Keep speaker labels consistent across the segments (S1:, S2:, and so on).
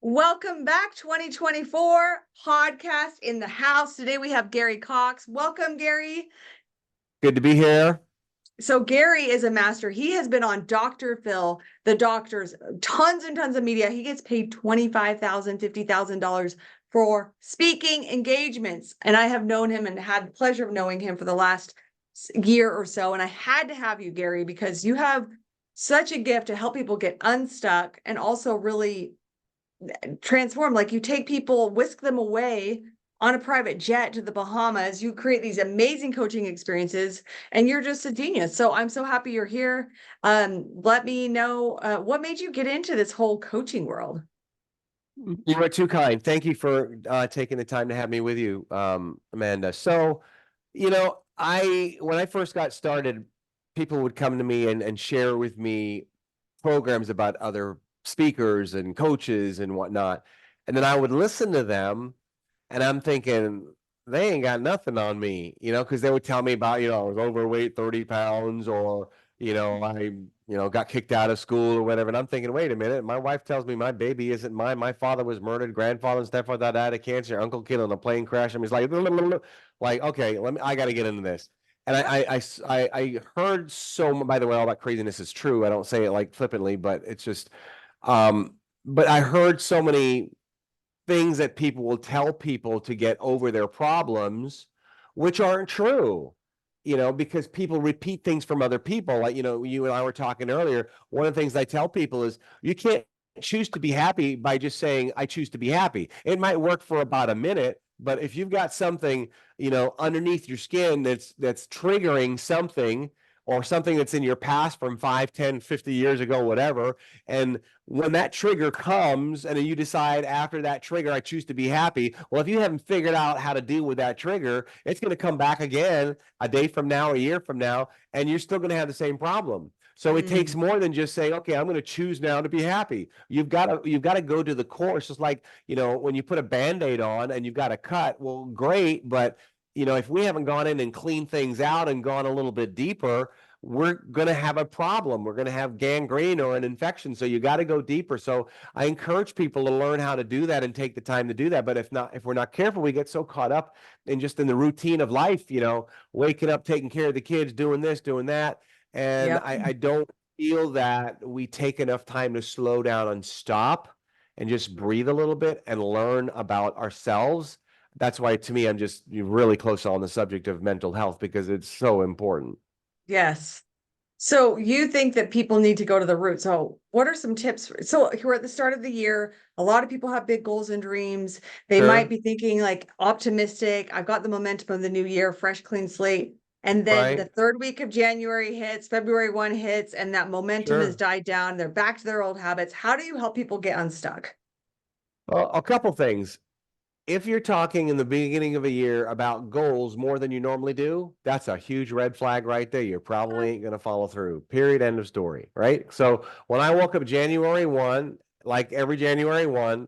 S1: Welcome back, 2024 podcast in the house. Today we have Gary Coxe. Welcome, Gary.
S2: Good to be here.
S1: So Gary is a master. He has been on Dr. Phil, the doctors, tons and tons of media. He gets paid $25,000, $50,000 for speaking engagements. And I have known him and had the pleasure of knowing him for the last year or so. And I had to have you, Gary, because you have such a gift to help people get unstuck and also really transform. Like, you take people, whisk them away on a private jet to the Bahamas. You create these amazing coaching experiences, and you're just a genius. So I'm so happy you're here. Let me know what made you get into this whole coaching world.
S2: You were too kind. Thank you for taking the time to have me with you, Amanda. So, when I first got started, people would come to me and share with me programs about other speakers and coaches and whatnot. And then I would listen to them, and I'm thinking, they ain't got nothing on me, because they would tell me about, I was overweight 30 pounds, or, I got kicked out of school or whatever. And I'm thinking, wait a minute, my wife tells me my baby isn't mine. My father was murdered, grandfather and stepfather died of cancer, uncle killed in a plane crash. I mean, it's like, okay, I got to get into this. And I heard by the way, all that craziness is true. I don't say it like flippantly, but it's just, but I heard so many things that people will tell people to get over their problems, which aren't true, because people repeat things from other people. Like, you and I were talking earlier. One of the things I tell people is you can't choose to be happy by just saying, I choose to be happy. It might work for about a minute, but if you've got something, underneath your skin that's triggering something, or something that's in your past from 5, 10, 50 years ago, whatever. And when that trigger comes and then you decide after that trigger, I choose to be happy. Well, if you haven't figured out how to deal with that trigger, it's going to come back again a day from now, a year from now, and you're still going to have the same problem. So it takes more than just saying, okay, I'm going to choose now to be happy. You've got to go to the core. It's just like, when you put a Band-Aid on and you've got a cut, well, great. But if we haven't gone in and cleaned things out and gone a little bit deeper, we're going to have a problem. We're going to have gangrene or an infection. So you got to go deeper. So I encourage people to learn how to do that and take the time to do that. But if we're not careful, we get so caught up in the routine of life, waking up, taking care of the kids, doing this, doing that. And
S1: Yep.
S2: I don't feel that we take enough time to slow down and stop and just breathe a little bit and learn about ourselves. That's why, to me, I'm just really close on the subject of mental health, because it's so important.
S1: Yes. So you think that people need to go to the root. So what are some tips? So we're at the start of the year. A lot of people have big goals and dreams. They might be thinking like optimistic. I've got the momentum of the new year, fresh, clean slate. And then the third week of January hits, February 1 hits, and that momentum has died down. They're back to their old habits. How do you help people get unstuck?
S2: Well, a couple things. If you're talking in the beginning of a year about goals more than you normally do, that's a huge red flag right there. You probably ain't going to follow through. Period. End of story. Right? So when I woke up January 1, like every January 1,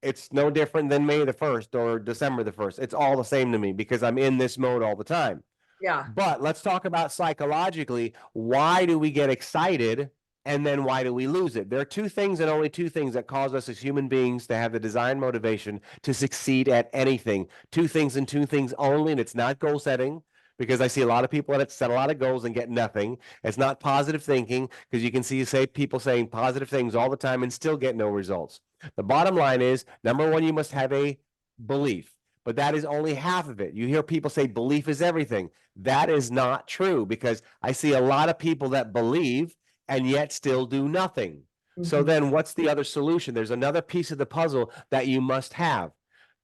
S2: it's no different than May the 1st or December the 1st. It's all the same to me because I'm in this mode all the time.
S1: Yeah.
S2: But let's talk about psychologically. Why do we get excited? And then why do we lose it? There are two things and only two things that cause us as human beings to have the design motivation to succeed at anything. Two things and two things only, and it's not goal setting, because I see a lot of people that set a lot of goals and get nothing. It's not positive thinking, because you can see people saying positive things all the time and still get no results. The bottom line is, number one, you must have a belief. But that is only half of it. You hear people say belief is everything. That is not true, because I see a lot of people that believe and yet still do nothing. So then what's the other solution? There's another piece of the puzzle that you must have.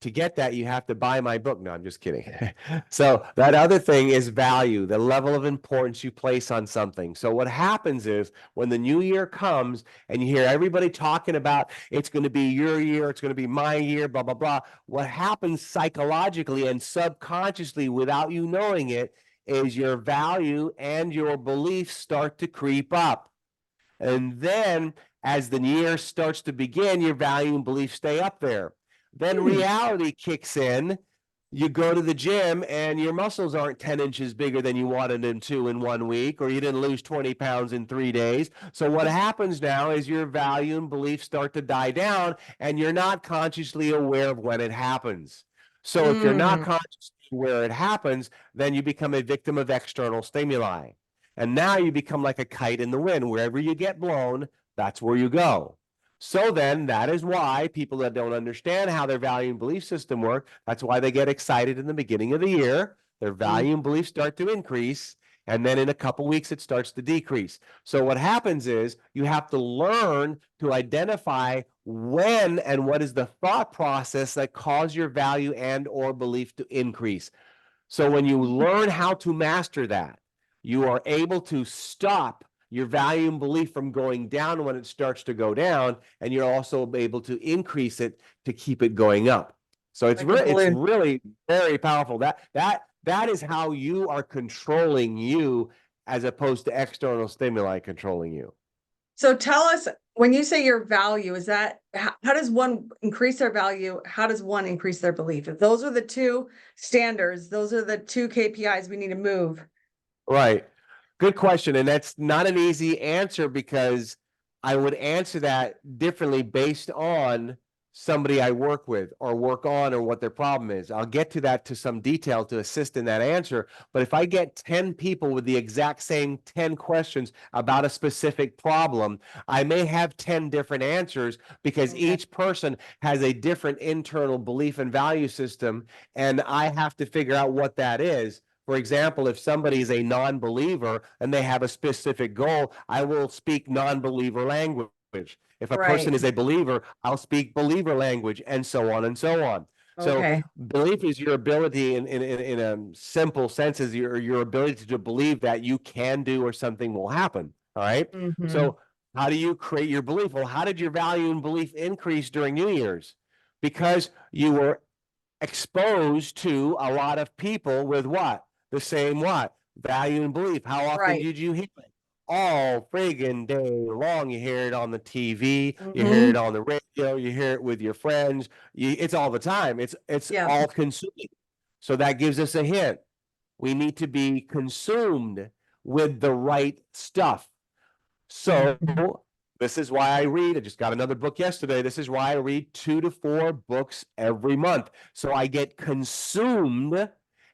S2: To get that, you have to buy my book. No, I'm just kidding. So that other thing is value, the level of importance you place on something. So what happens is when the new year comes and you hear everybody talking about it's going to be your year, it's going to be my year, blah, blah, blah. What happens psychologically and subconsciously without you knowing it is your value and your beliefs start to creep up. And then as the year starts to begin, your value and beliefs stay up there. Then reality kicks in you go to the gym and your muscles aren't 10 inches bigger than you wanted them to in 1 week, or you didn't lose 20 pounds in 3 days. So what happens now is your value and beliefs start to die down, and you're not consciously aware of when it happens. So if you're not
S1: Mm,
S2: consciously aware it happens, then you become a victim of external stimuli. And now you become like a kite in the wind. Wherever you get blown, that's where you go. So then that is why people that don't understand how their value and belief system work, that's why they get excited in the beginning of the year. Their
S1: mm,
S2: value and beliefs start to increase, and then in a couple weeks it starts to decrease. So what happens is you have to learn to identify when and what is the thought process that cause your value and or belief to increase. So when you learn how to master that, you are able to stop your value and belief from going down when it starts to go down, and you're also able to increase it to keep it going up. So it's
S1: like a
S2: really, it's
S1: balloon.
S2: really very powerful. That is how you are controlling you, as opposed to external stimuli controlling you.
S1: So tell us, when you say your value, is that, how does one increase their value? How does one increase their belief? If those are the two standards, those are the two KPIs we need to move.
S2: Right. Good question. And that's not an easy answer, because I would answer that differently based on somebody I work with or work on, or what their problem is. I'll get to that to some detail to assist in that answer. But if I get 10 people with the exact same 10 questions about a specific problem, I may have 10 different answers, because
S1: Okay.
S2: each person has a different internal belief and value system, and I have to figure out what that is. For example, if somebody is a non-believer and they have a specific goal, I will speak non-believer language. If a person
S1: Right.
S2: is a believer, I'll speak believer language, and so on and so on. So
S1: Okay.
S2: belief is your ability, in a simple sense, is your ability to believe that you can do or something will happen. All right.
S1: Mhm.
S2: So how do you create your belief? Well, how did your value and belief increase during New Year's? Because you were exposed to a lot of people with what? The same what? Value and belief. How often
S1: Right.
S2: did you hear it? All friggin' day long. You hear it on the TV, you hear it
S1: Mhm.
S2: on the radio, you hear it with your friends. It's all the time. It's
S1: Yeah.
S2: all consuming. So that gives us a hint. We need to be consumed with the right stuff. So
S1: Mhm.
S2: this is why I read. I just got another book yesterday. This is why I read 2 to 4 books every month. So I get consumed,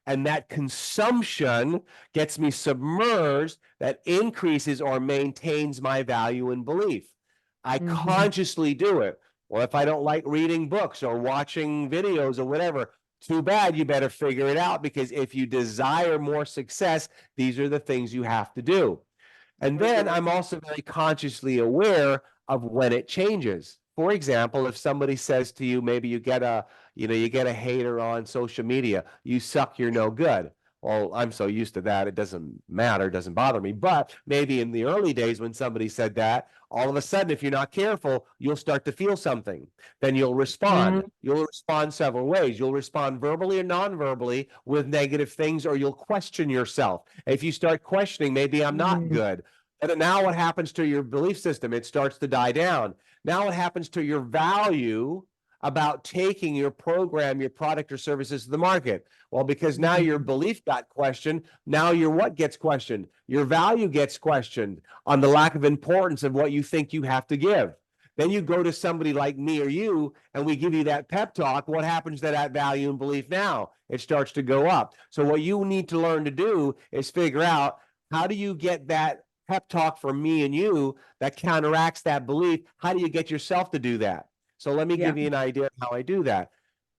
S2: and that consumption gets me submerged, that increases or maintains my value and belief. I
S1: Mhm.
S2: consciously do it. Well, if I don't like reading books or watching videos or whatever, too bad. You better figure it out, because if you desire more success, these are the things you have to do. And then
S1: Mhm.
S2: I'm also very consciously aware of when it changes. For example, if somebody says to you, maybe you get a hater on social media, you suck, you're no good. Well, I'm so used to that, it doesn't matter, it doesn't bother me. But maybe in the early days when somebody said that, all of a sudden, if you're not careful, you'll start to feel something. Then you'll respond.
S1: Mhm.
S2: You'll respond several ways. You'll respond verbally or non-verbally with negative things, or you'll question yourself. If you start questioning, maybe I'm not
S1: Mhm.
S2: good. And now what happens to your belief system? It starts to die down. Now what happens to your value about taking your program, your product or services to the market? Well, because now your
S1: Mhm.
S2: belief got questioned, now your what gets questioned? Your value gets questioned on the lack of importance of what you think you have to give. Then you go to somebody like me or you, and we give you that pep talk. What happens to that value and belief now? It starts to go up. So what you need to learn to do is figure out, how do you get that pep talk from me and you that counteracts that belief? How do you get yourself to do that? So let me
S1: Yeah.
S2: give you an idea of how I do that.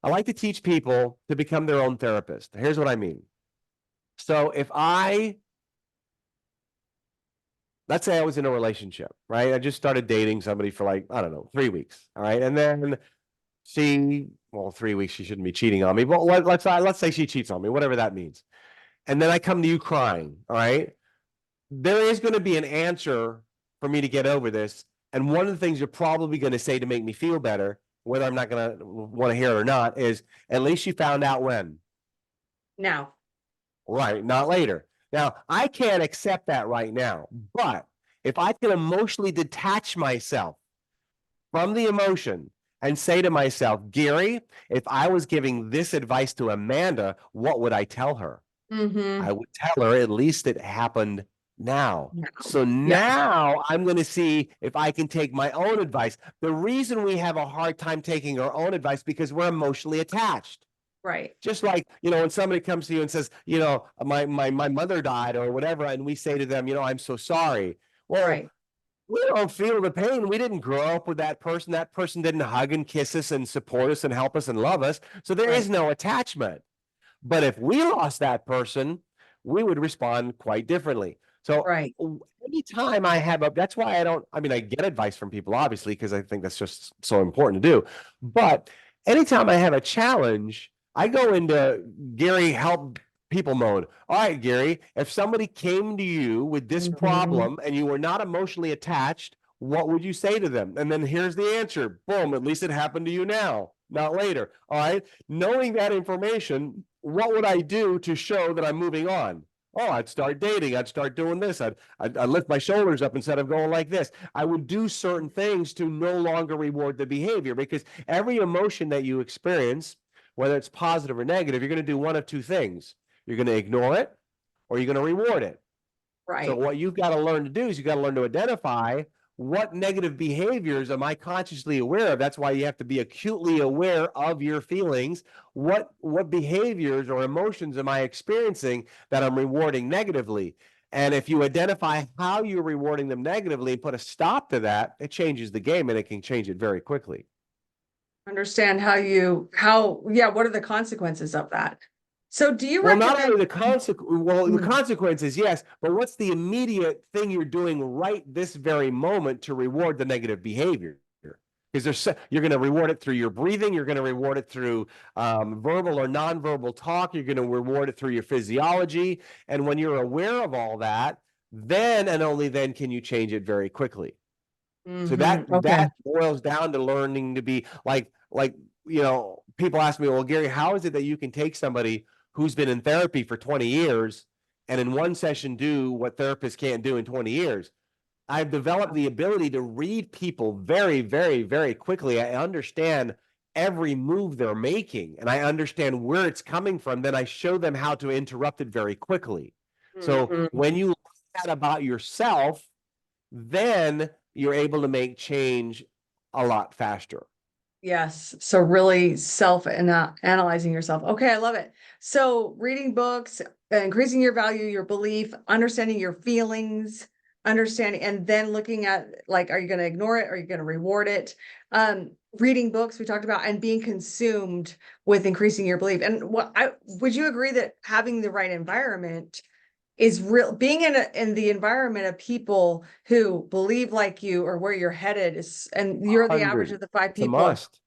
S2: I like to teach people to become their own therapist. Here's what I mean. So if let's say I was in a relationship, right? I just started dating somebody for, like, I don't know, 3 weeks. All right. And then well, 3 weeks, she shouldn't be cheating on me. But let's say she cheats on me, whatever that means. And then I come to you crying. All right. There is going to be an answer for me to get over this. And one of the things you're probably going to say to make me feel better, whether I'm not going to want to hear it or not, is, at least you found out when.
S1: Now.
S2: Right, not later. Now, I can't accept that right now, but if I can emotionally detach myself from the emotion and say to myself, Gary, if I was giving this advice to Amanda, what would I tell her? I would tell her at least it happened now.
S1: No.
S2: So
S1: Yeah,
S2: now I'm going to see if I can take my own advice. The reason we have a hard time taking our own advice because we're emotionally attached.
S1: right,
S2: Just like, when somebody comes to you and says, my mother died or whatever, and we say to them, I'm so sorry. Well,
S1: right,
S2: we don't feel the pain. We didn't grow up with that person. That person didn't hug and kiss us and support us and help us and love us. So there is
S1: right,
S2: no attachment. But if we lost that person, we would respond quite differently. So
S1: right.
S2: anytime that's why I get advice from people, obviously, because I think that's just so important to do. But anytime I have a challenge, I go into Gary help people mode. All right, Gary, if somebody came to you with this
S1: Mhm.
S2: problem and you were not emotionally attached, what would you say to them? And then here's the answer. Boom, at least it happened to you now, not later. All right. Knowing that information, what would I do to show that I'm moving on? Oh, I'd start dating. I'd start doing this. I'd lift my shoulders up instead of going like this. I would do certain things to no longer reward the behavior, because every emotion that you experience, whether it's positive or negative, you're going to do one of two things. You're going to ignore it or you're going to reward it. So
S1: Right.
S2: what you've got to learn to do is you've got to learn to identify what negative behaviors am I consciously aware of. That's why you have to be acutely aware of your feelings. What behaviors or emotions am I experiencing that I'm rewarding negatively? And if you identify how you're rewarding them negatively and put a stop to that, it changes the game, and it can change it very quickly.
S1: Understand what are the consequences of that? So do you
S2: Well, not
S1: recommend?
S2: only the
S1: Mm,
S2: consequences, yes, but what's the immediate thing you're doing right this very moment to reward the negative behavior? Because you're going to reward it through your breathing, you're going to reward it through verbal or nonverbal talk, you're going to reward it through your physiology, and when you're aware of all that, then and only then can you change it very quickly. So
S1: okay.
S2: that boils down to learning to be like people ask me, well, Gary, how is it that you can take somebody who's been in therapy for 20 years and in one session do what therapists can't do in 20 years? I've developed the ability to read people very, very, very quickly. I understand every move they're making and I understand where it's coming from. Then I show them how to interrupt it very quickly. So when
S1: Mhm.
S2: you learn that about yourself, then you're able to make change a lot faster.
S1: Yes. So really analyzing yourself. Okay, I love it. So reading books, increasing your value, your belief, understanding your feelings, understanding, and then looking at, like, are you going to ignore it? Are you going to reward it? Reading books we talked about, and being consumed with increasing your belief. And would you agree that having the right environment is real, being in the environment of people who believe like you or where you're headed is, and you're the average
S2: 100.
S1: of the five
S2: It's a
S1: people.
S2: must.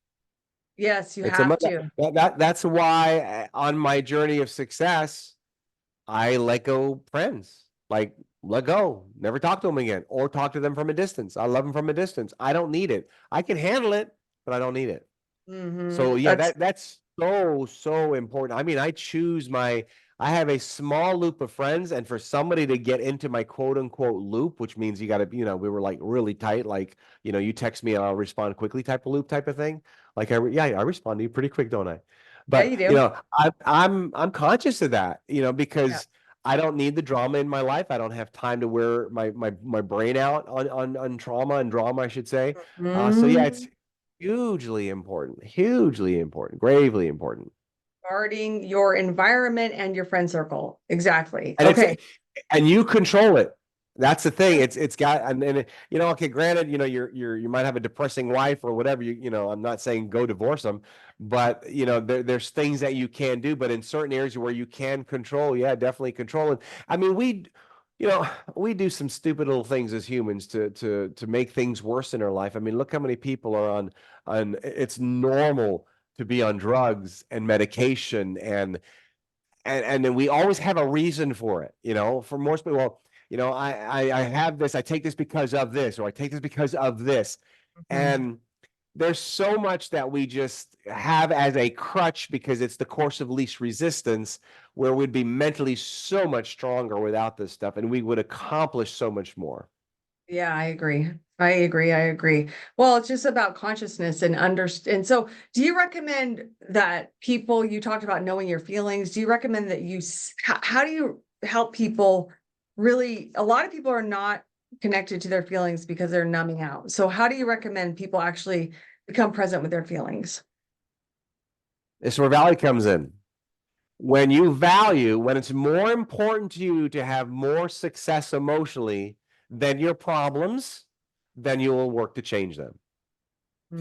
S1: Yes, you
S2: It's a
S1: have
S2: must.
S1: to.
S2: That's why on my journey of success, I let go friends. Like, let go, never talk to them again, or talk to them from a distance. I love them from a distance. I don't need it. I can handle it, but I don't need it. So yeah,
S1: That's
S2: that's so important. I mean, I have a small loop of friends, and for somebody to get into my quote unquote loop, which means you got to, we were like really tight, like, you text me and I'll respond quickly type of loop type of thing. Like I respond to you pretty quick, don't I?
S1: yeah,
S2: But
S1: you do.
S2: I'm conscious of that,
S1: Yeah.
S2: because I don't need the drama in my life. I don't have time to wear my brain out on trauma and drama, I should say. So yeah, it's
S1: Mhm.
S2: hugely important, gravely important.
S1: Guarding your environment and your friend circle. Exactly.
S2: And
S1: Okay.
S2: and you control it. That's the thing. It's got, okay, granted, you might have a depressing wife or whatever, I'm not saying go divorce them, but there's things that you can do, but in certain areas where you can control, yeah, definitely control it. I mean, we do some stupid little things as humans to make things worse in our life. I mean, look how many people are on it's normal to be on drugs and medication, and then we always have a reason for it. For most people, well, I have this, I take this because of this, or I take this because of this.
S1: Mhm.
S2: And there's so much that we just have as a crutch because it's the course of least resistance, where we'd be mentally so much stronger without this stuff and we would accomplish so much more.
S1: Yeah, I agree. I agree. I agree. Well, it's just about consciousness and understand. So, do you recommend that people, you talked about knowing your feelings. Do you recommend that how do you help people really? A lot of people are not connected to their feelings because they're numbing out. So, how do you recommend people actually become present with their feelings?
S2: This is where value comes in. When you value, when it's more important to you to have more success emotionally than your problems, then you will work to change them.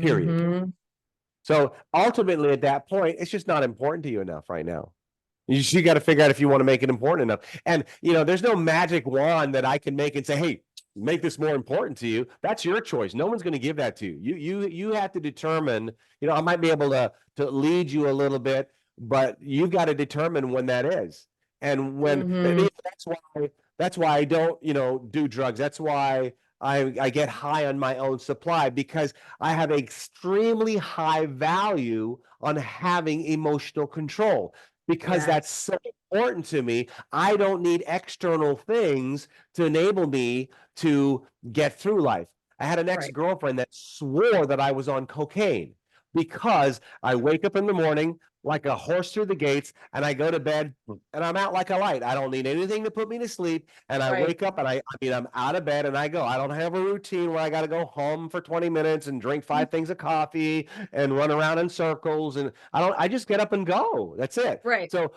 S2: Period.
S1: Hmm.
S2: So ultimately, at that point, it's just not important to you enough right now. You got to figure out if you want to make it important enough. And there's no magic wand that I can make and say, "Hey, make this more important to you." That's your choice. No one's going to give that to you. You have to determine. I might be able to lead you a little bit, but you've got to determine when that is. And
S1: Hmm.
S2: that's why I don't do drugs. That's why I get high on my own supply, because I have extremely high value on having emotional control, because
S1: Yes.
S2: that's so important to me. I don't need external things to enable me to get through life. I had an
S1: Right.
S2: ex-girlfriend that swore that I was on cocaine, because I wake up in the morning like a horse through the gates, and I go to bed and I'm out like a light. I don't need anything to put me to sleep. And I
S1: Right.
S2: wake up and I'm out of bed and I go. I don't have a routine where I got to go home for 20 minutes and drink 5 things of coffee and run around in circles. And I just get up and go. That's it.
S1: Right.
S2: So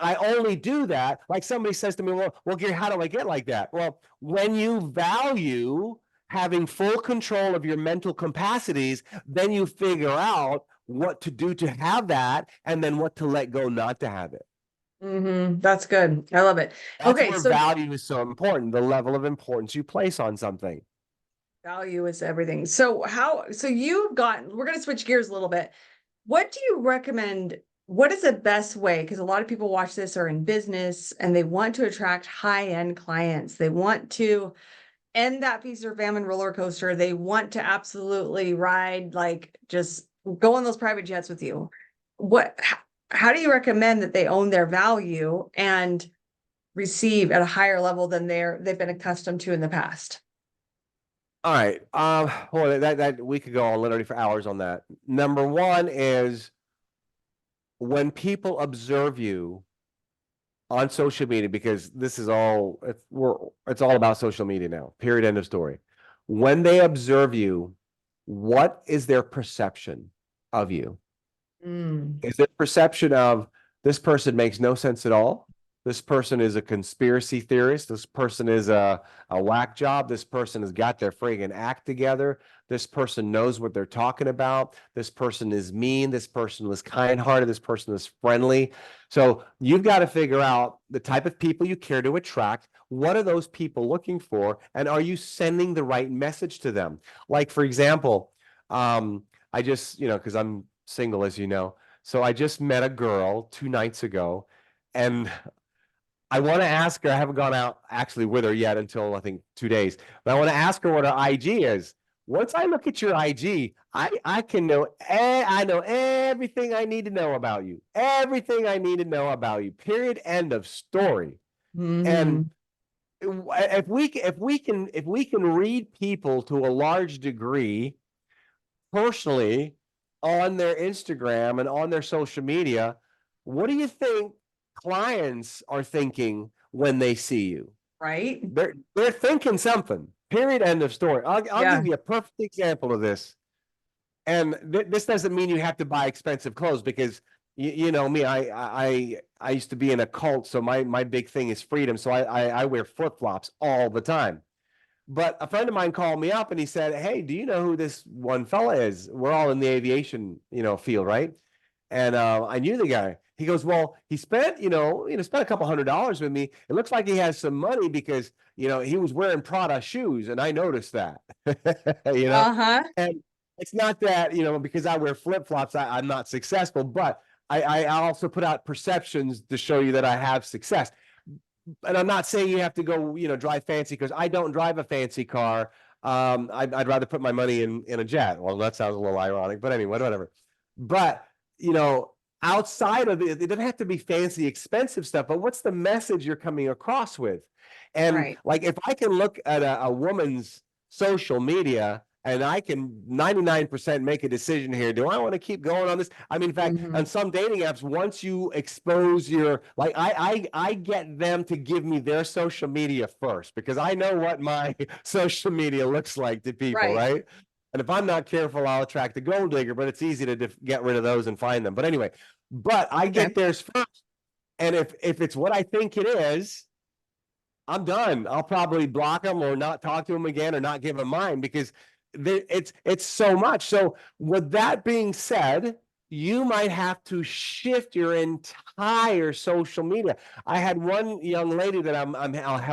S2: I only do that. Like somebody says to me, well, Gary, how do I get like that? Well, when you value having full control of your mental capacities, then you figure out what to do to have that, and then what to let go not to have it.
S1: That's good. I love it.
S2: That's
S1: Okay,
S2: where
S1: so
S2: value is so important, the level of importance you place on something.
S1: value is everything. So we're going to switch gears a little bit. What do you recommend? What is the best way? Because a lot of people watch this are in business and they want to attract high-end clients. They want to end that feast or famine roller coaster. They want to absolutely ride, like just go on those private jets with you. How do you recommend that they own their value and receive at a higher level than they've been accustomed to in the past?
S2: All right. Well, that we could go on literally for hours on that. Number one is, when people observe you on social media, because this is all it's all about social media now. Period. End of story. When they observe you, what is their perception of you?
S1: Mm,
S2: Is their perception of, this person makes no sense at all? This person is a conspiracy theorist. This person is a whack job. This person has got their friggin' act together. This person knows what they're talking about. This person is mean. This person is kind-hearted. This person is friendly. So you've got to figure out the type of people you care to attract. What are those people looking for? And are you sending the right message to them? Like, for example, I just, because I'm single, as you know. So I just met a girl 2 nights ago, and I want to ask her. I haven't gone out actually with her yet until I think 2 days. But I want to ask her what her IG is. Once I look at your IG, I can know I know everything I need to know about you. Everything I need to know about you. Period. End of story. And
S1: hmm
S2: if we can read people to a large degree personally on their Instagram and on their social media, what do you think clients are thinking when they see you?
S1: right?
S2: They're thinking something. Period. End of story. I'll
S1: Yeah.
S2: give you a perfect example of this. And this doesn't mean you have to buy expensive clothes, because you know me, I used to be in a cult, so my big thing is freedom. So I wear flip flops all the time. But a friend of mine called me up and he said, "Hey, do you know who this one fella is? We're all in the aviation, field, right?" And I knew the guy. He goes, "Well, he spent, spent a couple $100s with me. It looks like he has some money, because, he was wearing Prada shoes, and I noticed that." you know,
S1: Uh-huh.
S2: and it's not that, because I wear flip flops, I'm not successful, but I also put out perceptions to show you that I have success. And I'm not saying you have to go, drive fancy, because I don't drive a fancy car. I'd rather put my money in a jet. Well, that sounds a little ironic, but anyway, whatever. But you know, outside of it doesn't have to be fancy, expensive stuff. But what's the message you're coming across with? And
S1: Right.
S2: like, if I can look at a woman's social media and I can 99% make a decision here, do I want to keep going on this? I mean, in fact,
S1: Mhm.
S2: on some dating apps, once you expose your, like, I get them to give me their social media first, because I know what my social media looks like to people,
S1: Right.
S2: right? And if I'm not careful, I'll attract a gold digger, but it's easy to get rid of those and find them. But anyway, but I
S1: Okay.
S2: get theirs first. And if it's what I think it is, I'm done. I'll probably block them or not talk to them again or not give them mine, because it's so much. So with that being said, you might have to shift your entire social media. I had one young lady that I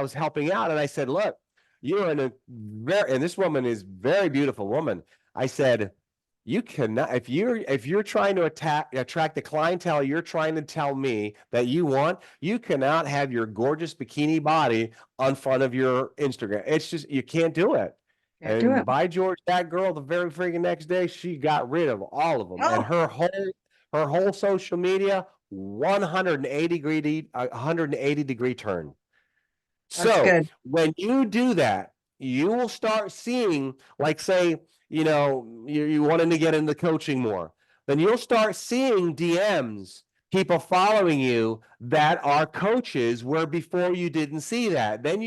S2: was helping out, and I said, "Look, you're in a very, and this woman is very beautiful woman." I said, you cannot, if you're trying to attract the clientele you're trying to tell me that you want, you cannot have your gorgeous bikini body on front of your Instagram. It's just, you can't do it.
S1: Can't do
S2: And
S1: it.
S2: by George, that girl, the very freaking next day, she got rid of all of them. And
S1: Oh,
S2: her whole social media, 180-degree turn.
S1: that's
S2: So
S1: good.
S2: when you do that, you will start seeing, like, say, you wanting to get into coaching more, then you'll start seeing DMs, people following you that are coaches, where before you didn't see that.
S1: Mhm.
S2: Then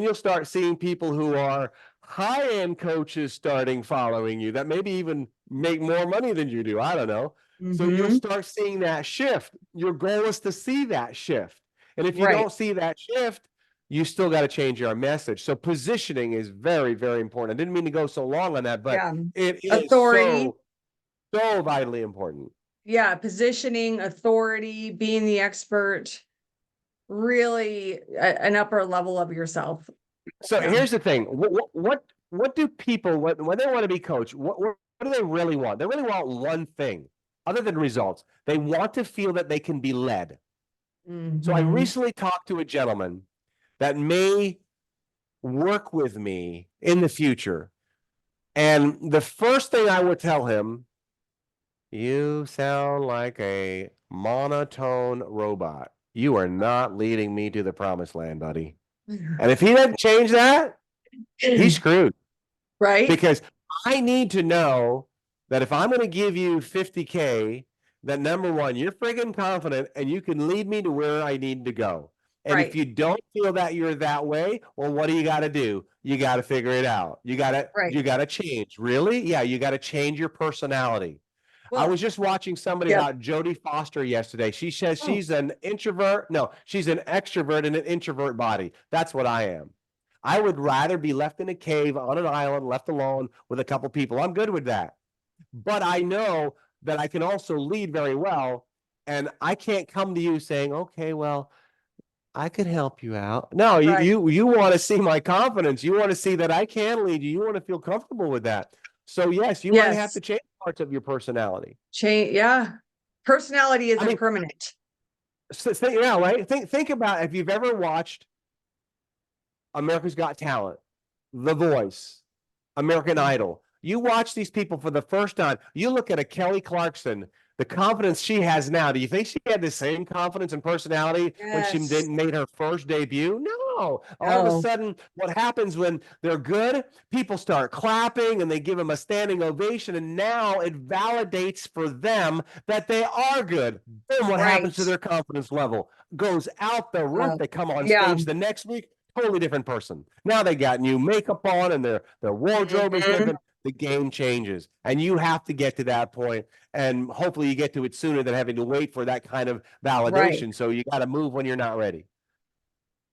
S2: you'll start seeing people who are high-end coaches starting following you that maybe even make more money than you do. I don't know. So you'll
S1: Mhm.
S2: start seeing that shift. Your goal is to see that shift. And if you
S1: Right.
S2: don't see that shift, you still got to change your message. So positioning is very, very important. I didn't mean to go so long on that, but
S1: Yeah.
S2: it is
S1: Authority.
S2: so vitally important.
S1: Yeah. Positioning, authority, being the expert, really an upper level of yourself.
S2: So
S1: Yeah.
S2: here's the thing. What do people, when they want to be coached, what do they really want? They really want one thing other than results. They want to feel that they can be led. So I
S1: Mhm.
S2: recently talked to a gentleman that may work with me in the future. And the first thing I would tell him, you sound like a monotone robot. You are not leading me to the promised land, buddy. And if he doesn't change that, he's screwed.
S1: Right.
S2: Because I need to know that if I'm going to give you 50K, that number one, you're friggin' confident and you can lead me to where I need to go. And if
S1: Right.
S2: you don't feel that you're that way, well, what do you got to do? You got to figure it out.
S1: Right.
S2: You got to change. Really? Yeah, you got to change your personality. I
S1: Well,
S2: was just watching somebody
S1: yep.
S2: about Jodie Foster yesterday. She says
S1: Oh,
S2: she's an introvert. No, she's an extrovert in an introvert body. That's what I am. I would rather be left in a cave on an island, left alone with a couple people. I'm good with that. But I know that I can also lead very well. And I can't come to you saying, okay, well, I could help you out. No,
S1: right.
S2: you want to see my confidence. You want to see that I can lead you. You want to feel comfortable with that. So yes, you might have
S1: Yes.
S2: to change parts of your personality.
S1: Change. Yeah. Personality
S2: I
S1: isn't
S2: mean,
S1: permanent.
S2: yeah, right. Think about if you've ever watched America's Got Talent, The Voice, American Idol. You watch these people for the first time. You look at a Kelly Clarkson, the confidence she has now. Do you think she had the same confidence and personality when she
S1: Yes.
S2: made her first debut? No. All of a
S1: No.
S2: sudden, what happens when they're good? People start clapping and they give them a standing ovation. And now it validates for them that they are good. Boom, what happens
S1: Right.
S2: to their confidence level? Goes out the roof.
S1: Uh,
S2: They come on
S1: yeah.
S2: stage the next week, totally different person. Now they got new makeup on and their wardrobe is
S1: Mhm.
S2: different. The game changes. And you have to get to that point. And hopefully you get to it sooner than having to wait for that kind of
S1: Right.
S2: validation. So you got to move when you're not ready.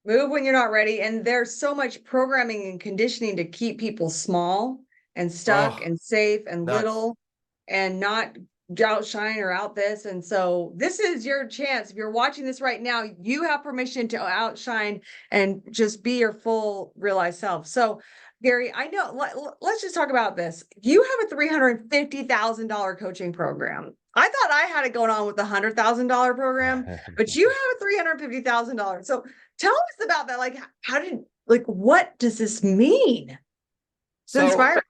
S1: Move when you're not ready. And there's so much programming and conditioning to keep people small and stuck
S2: Oh,
S1: and safe and
S2: nuts.
S1: little and not outshine or out this. And so this is your chance. If you're watching this right now, you have permission to outshine and just be your full realized self. So Gary, I know, let's just talk about this. You have a $350,000 coaching program. I thought I had it going on with the $100,000 program, but you have a $350,000. So tell us about that. Like, what does this mean? It's
S2: So
S1: inspiring.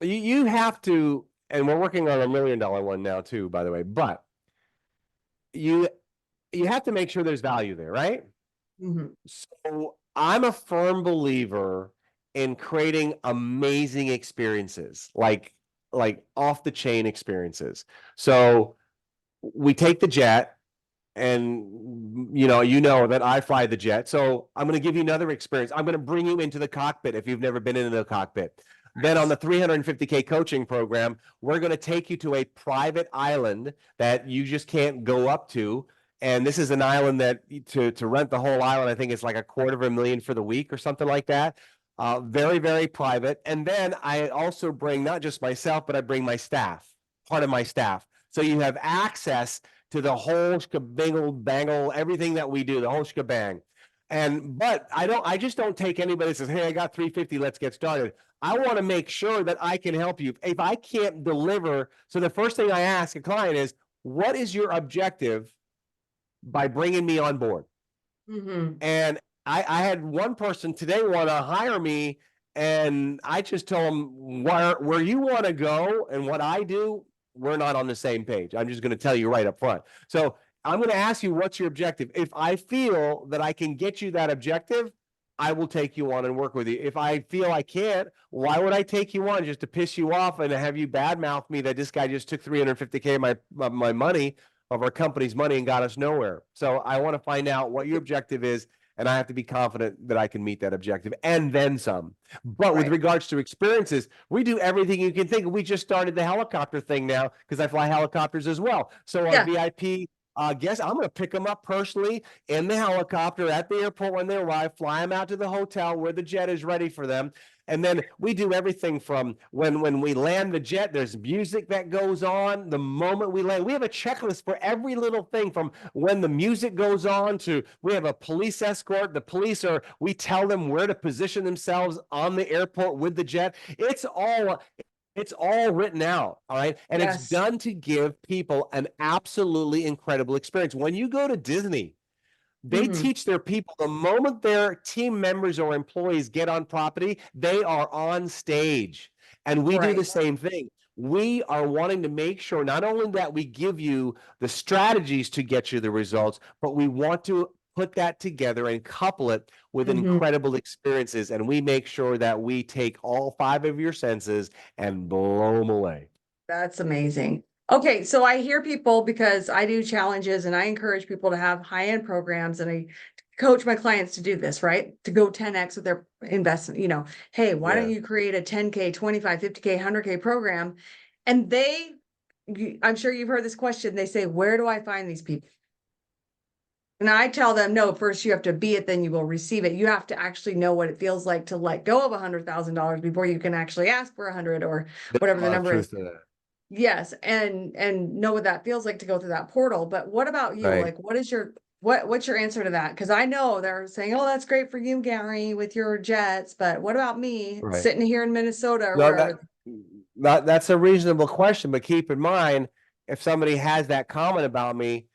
S2: you have to, and we're working on $1 million one now too, by the way, but you you have to make sure there's value there, right?
S1: Mhm.
S2: So I'm a firm believer in creating amazing experiences, like off the chain experiences. So we take the jet, and you know that I fly the jet. So I'm going to give you another experience. I'm going to bring you into the cockpit if you've never been into the cockpit. Then on the 350K coaching program, we're going to take you to a private island that you just can't go up to. And this is an island that to rent the whole island, I think it's like $250,000 for the week or something like that. Very, very private. And then I also bring not just myself, but I bring my staff, part of my staff. So you have access to the whole shebang bangle, everything that we do, the whole shebang. But I just don't take anybody that says, hey, I got 350, let's get started. I want to make sure that I can help you. If I can't deliver, so the first thing I ask a client is, what is your objective by bringing me on board?
S1: Mhm.
S2: And I had one person today want to hire me, and I just told them where you want to go and what I do, we're not on the same page. I'm just going to tell you right up front. So I'm going to ask you, what's your objective? If I feel that I can get you that objective, I will take you on and work with you. If I feel I can't, why would I take you on just to piss you off and have you badmouth me that this guy just took 350K of my money, of our company's money, and got us nowhere? So I want to find out what your objective is, and I have to be confident that I can meet that objective and then some. But with
S1: Right.
S2: regards to experiences, we do everything you can think of. We just started the helicopter thing now because I fly helicopters as well. So our
S1: Yeah.
S2: VIP guests, I'm going to pick them up personally in the helicopter at the airport when they arrive, fly them out to the hotel where the jet is ready for them. And then we do everything from when we land the jet, there's music that goes on the moment we land. We have a checklist for every little thing, from when the music goes on to we have a police escort. We tell them where to position themselves on the airport with the jet. It's all written out, all right? And it's
S1: Yes.
S2: done to give people an absolutely incredible experience. When you go to Disney, they
S1: Mhm.
S2: teach their people the moment their team members or employees get on property, they are on stage. And we do the
S1: Right.
S2: same thing. We are wanting to make sure not only that we give you the strategies to get you the results, but we want to put that together and couple it with
S1: Mhm.
S2: incredible experiences. And we make sure that we take all 5 of your senses and blow them away.
S1: That's amazing. Okay, so I hear people, because I do challenges and I encourage people to have high-end programs, and I coach my clients to do this, right? To go 10x with their investment, hey, why don't
S2: Yeah.
S1: you create a 10K, 25, 50K, 100K program? And I'm sure you've heard this question. They say, where do I find these people? And I tell them, no, first you have to be it, then you will receive it. You have to actually know what it feels like to let go of $100,000 before you can actually ask for 100 or
S2: There's
S1: whatever
S2: a
S1: the
S2: lot of
S1: number is.
S2: truth to that.
S1: Yes, and know what that feels like to go through that portal. But what about you?
S2: Right.
S1: Like, what's your answer to that? Because I know they're saying, "Oh, that's great for you, Gary, with your jets." But what about me
S2: Right.
S1: sitting here in Minnesota
S2: No,
S1: where,
S2: that's a reasonable question, but keep in mind, if somebody has that comment about me,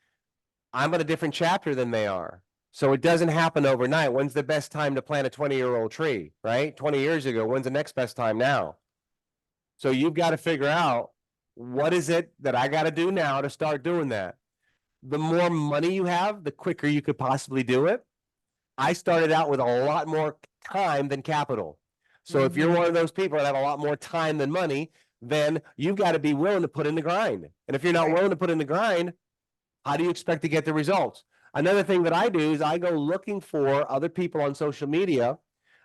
S2: I'm at a different chapter than they are. So it doesn't happen overnight. When's the best time to plant a 20-year-old tree, right? 20 years ago. When's the next best time now? So you've got to figure out, what is it that I got to do now to start doing that? The more money you have, the quicker you could possibly do it. I started out with a lot more time than capital. So if you're
S1: Mhm.
S2: one of those people that have a lot more time than money, then you've got to be willing to put in the grind. And if you're not
S1: Right.
S2: willing to put in the grind, how do you expect to get the results? Another thing that I do is I go looking for other people on social media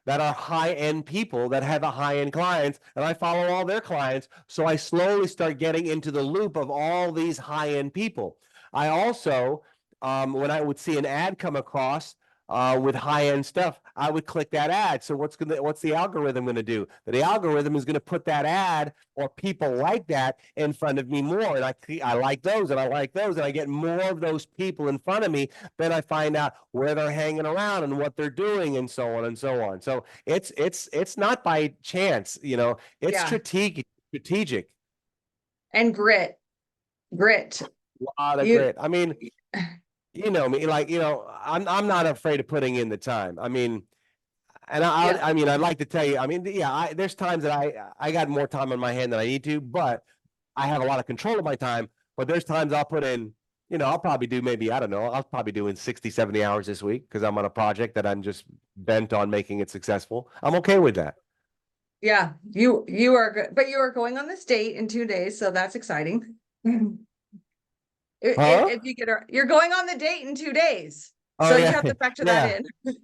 S2: that are high-end people that have a high-end clients, and I follow all their clients. So I slowly start getting into the loop of all these high-end people. I also, when I would see an ad come across with high-end stuff, I would click that ad. So what's the algorithm going to do? The algorithm is going to put that ad or people like that in front of me more, and I like those, and I like those, and I get more of those people in front of me. Then I find out where they're hanging around and what they're doing, and so on and so on. So it's not by chance, it's
S1: Yeah.
S2: strategic.
S1: And grit.
S2: A lot of
S1: You,
S2: grit. I mean, you know me, like, I'm not afraid of putting in the time. I mean, and
S1: yeah.
S2: I mean, I'd like to tell you, I mean, yeah, there's times that I got more time on my hand than I need to, but I have a lot of control of my time. But there's times I'll put in you know, I'll probably do maybe, I don't know, I'll probably doing 60, 70 hours this week because I'm on a project that I'm just bent on making it successful. I'm okay with that.
S1: Yeah, you are good, but you are going on this date in 2 days, so that's exciting.
S2: Huh?
S1: If you get her, you're going on the date in 2 days,
S2: Oh
S1: so you
S2: yeah.
S1: have to factor that
S2: Yeah.
S1: in.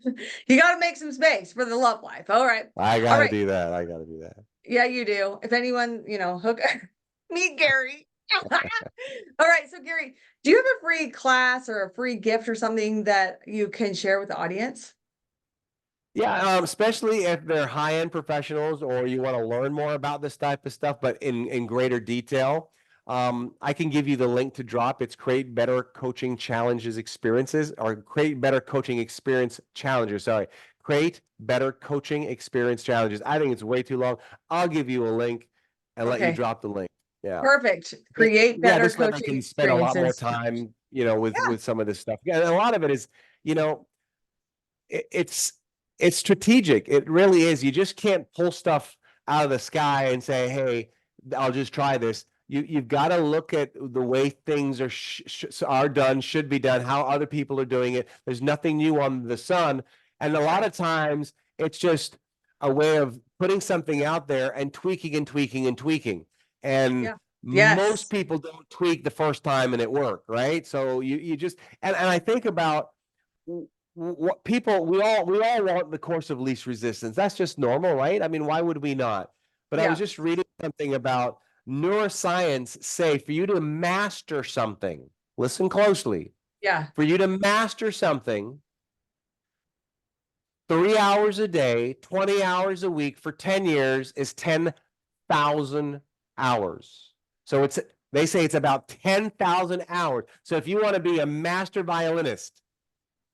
S1: You got to make some space for the love life. All right,
S2: I
S1: all
S2: gotta
S1: right.
S2: do that. I gotta do that.
S1: Yeah, you do. If anyone, hook meet Gary. All right, so Gary, do you have a free class or a free gift or something that you can share with the audience?
S2: Yeah, especially if they're high-end professionals or you want to learn more about this type of stuff, but in greater detail. I can give you the link to drop. It's Create Better Coaching Challenges Experiences, or Create Better Coaching Experience Challenges. Sorry, Create Better Coaching Experience Challenges. I think it's way too long. I'll give you a link and let you
S1: Okay,
S2: drop the link. Yeah.
S1: perfect. Create
S2: Yeah,
S1: better
S2: this way I
S1: coaching
S2: can spend a lot more
S1: experiences.
S2: time, you know,
S1: Yeah,
S2: with some of this stuff. Yeah, and a lot of it is, you know, it's strategic. It really is. You just can't pull stuff out of the sky and say, "Hey, I'll just try this." You've got to look at the way things are done, should be done, how other people are doing it. There's nothing new on the sun, and a lot
S1: right.
S2: of times it's just a way of putting something out there and tweaking and tweaking and tweaking. And
S1: Yeah.
S2: most
S1: Yes.
S2: people don't tweak the first time and it worked, right? So you just and I think about what people we all want the course of least resistance. That's just normal, right? I mean, why would we not? But I was
S1: Yeah.
S2: just reading something about neuroscience say for you to master something, listen closely,
S1: Yeah.
S2: for you to master something 3 hours a day, 20 hours a week for 10 years is 10,000 hours. So they say it's about 10,000 hours. So if you want to be a master violinist,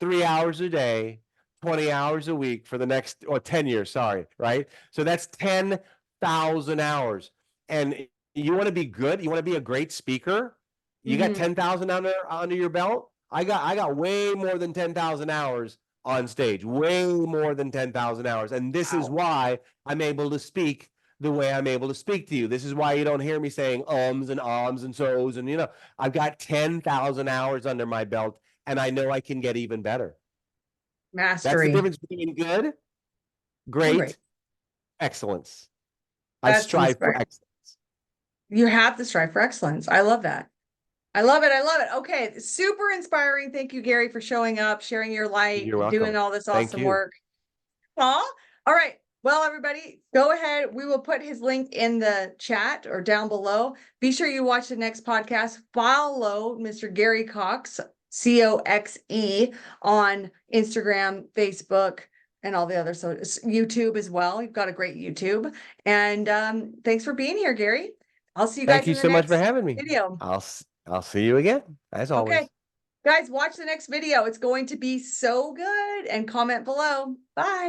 S2: 3 hours a day, 20 hours a week for the next, or 10 years, sorry, right? So that's 10,000 hours. And you want to be good, you want to be a great speaker, you got
S1: Hmm.
S2: 10,000 under your belt. I got way more than 10,000 hours on stage, way more than 10,000 hours. And this is
S1: Wow.
S2: why I'm able to speak the way I'm able to speak to you. This is why you don't hear me saying ums and ahs and so's. And, you know, I've got 10,000 hours under my belt and I know I can get even better. That's the
S1: Mastery.
S2: difference between good,
S1: Great.
S2: great, excellence. I
S1: That's
S2: strive for
S1: inspiring.
S2: excellence.
S1: You have to strive for excellence. I love that. I love it. I love it. Okay. Super inspiring. Thank you, Gary, for showing up, sharing your light,
S2: You're
S1: doing
S2: welcome.
S1: all this
S2: Thank
S1: awesome
S2: you.
S1: work. Aw. All right. Well, everybody, go ahead. We will put his link in the chat or down below. Be sure you watch the next podcast. Follow Mr. Gary Coxe, Coxe, on Instagram, Facebook, and all the other, so YouTube as well. You've got a great YouTube. And thanks for being here, Gary. I'll see you
S2: Thank
S1: guys
S2: you
S1: in the
S2: so much for
S1: next
S2: having me.
S1: video.
S2: I'll see you again, as
S1: Okay.
S2: always.
S1: Guys, watch the next video. It's going to be so good. And comment below. Bye.